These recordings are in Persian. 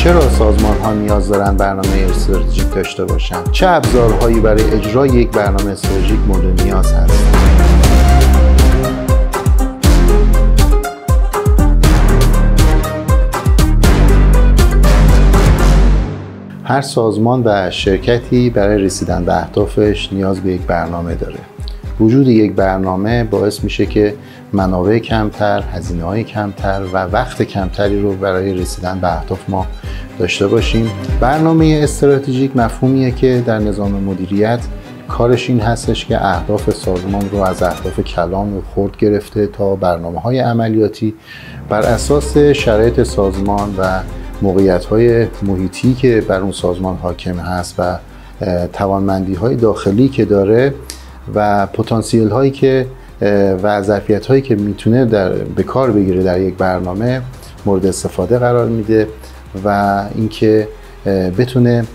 چرا سازمان‌ها نیاز دارن برنامه استراتژیک داشته باشن؟ چه ابزارهایی برای اجرای یک برنامه استراتژیک مورد نیاز هست؟ هر سازمان و شرکتی برای رسیدن به اهدافش نیاز به یک برنامه داره. وجود یک برنامه باعث میشه که منابع کمتر، هزینه‌های کمتر و وقت کمتری رو برای رسیدن به اهداف ما داشته باشیم. برنامه استراتژیک مفهومیه که در نظام مدیریت کارش این هستش که اهداف سازمان رو از اهداف کلان و خرد گرفته تا برنامه‌های عملیاتی بر اساس شرایط سازمان و موقعیت‌های محیطی که بر اون سازمان حاکم هست و توانمندی‌های داخلی که داره و پتانسیل هایی که و ظرفیت هایی که میتونه به کار بگیره در یک برنامه مورد استفاده قرار میده و اینکه بتونه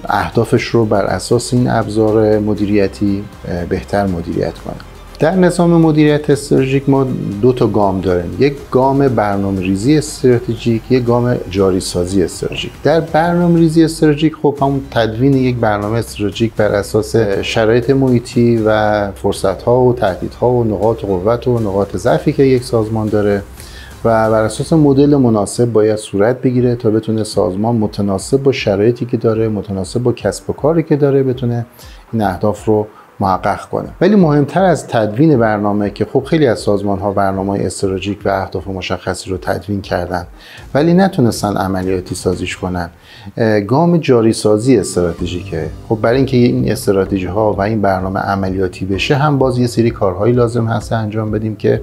اهدافش رو بر اساس این ابزار مدیریتی بهتر مدیریت کنه. در نظام مدیریت استراتژیک ما دو تا گام داریم، یک گام برنامه‌ریزی استراتژیک، یک گام جاری سازی استراتژیک. در برنامه‌ریزی استراتژیک خب همون تدوین یک برنامه استراتژیک بر اساس شرایط محیطی و فرصت‌ها و تهدیدها و نقاط قوت و نقاط ضعفی که یک سازمان داره و بر اساس مدل مناسب باید صورت بگیره تا بتونه سازمان متناسب با شرایطی که داره، متناسب با کسب و کاری که داره بتونه این اهداف رو محقق کنه. ولی مهمتر از تدوین برنامه که خب خیلی از سازمان‌ها برنامه‌های استراتژیک و اهداف مشخصی رو تدوین کردن ولی نتونستن عملیاتی سازیش کنن، گام جاری سازی استراتژیکه. خب برای اینکه این استراتژی ها و این برنامه عملیاتی بشه هم باز یه سری کارهایی لازم هست انجام بدیم که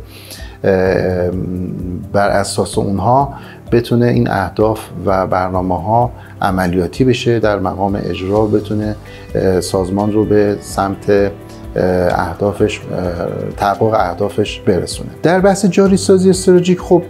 بر اساس اونها بتونه این اهداف و برنامه‌ها عملیاتی بشه، در مقام اجرا بتونه سازمان رو به سمت اهدافش، تحقق اهدافش برسونه. در بحث جاری سازی استراتژیک خب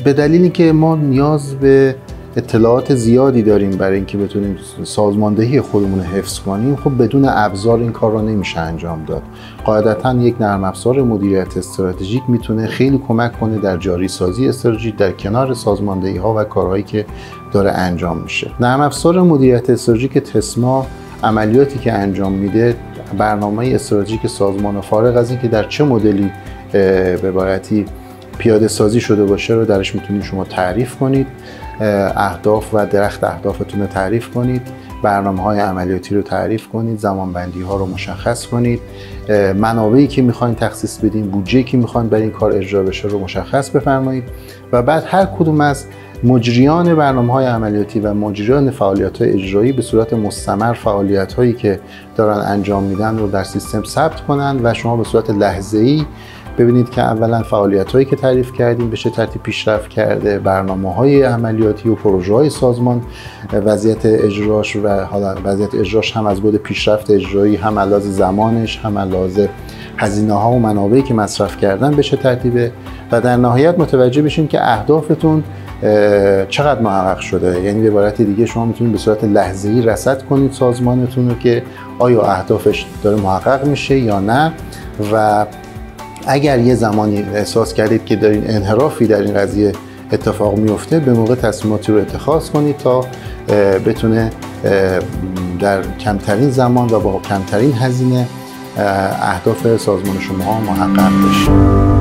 به دلیلی که ما نیاز به اطلاعات زیادی داریم برای اینکه بتونیم سازماندهی خودمون رو حفظ کنیم، خب بدون ابزار این کار رو نمیشه انجام داد. قاعدتاً یک نرم افزار مدیریت استراتژیک میتونه خیلی کمک کنه در جاری سازی استراتژیک در کنار سازماندهی ها و کارهایی که داره انجام میشه. نرم افزار مدیریت استراتژیک تسما عملیاتی که انجام میده، برنامه استراتژیک سازمان و فارغ از اینکه در چه مدلی به عبارتی پیاده سازی شده باشه رو درش میتونید شما تعریف کنید، اهداف و درخت اهدافتون رو تعریف کنید، برنامه‌های عملیاتی رو تعریف کنید، زمانبندی ها رو مشخص کنید، منابعی که میخواین تخصیص بدین، بودجه‌ای که میخواین برای این کار اجرا بشه رو مشخص بفرمایید و بعد هر کدوم از مجریان برنامه‌های عملیاتی و مجریان فعالیت‌های اجرایی به صورت مستمر فعالیت‌هایی که دارن انجام میدن رو در سیستم ثبت کنن و شما به صورت لحظه‌ای ببینید که اولا فعالیت‌هایی که تعریف کردیم به چه ترتیب پیشرفت کرده، برنامه‌های عملیاتی و پروژه‌های سازمان وضعیت اجراش و حالا وضعیت اجراش هم از بعد پیشرفت اجرایی، هم از لحاظ زمانش، هم از لحاظ هزینه‌ها و منابعی که مصرف کردن به چه ترتیبه و در نهایت متوجه بشین که اهدافتون چقدر محقق شده. یعنی به عبارت دیگه شما میتونید به صورت لحظه‌ای رصد کنید سازمانتون رو که آیا اهدافش داره محقق میشه یا نه و اگر یه زمانی احساس کردید که دارین انحرافی در این قضیه اتفاق میفته به موقع تصمیماتی رو اتخاذ کنید تا بتونه در کمترین زمان و با کمترین هزینه اهداف سازمان شما محقق بشه.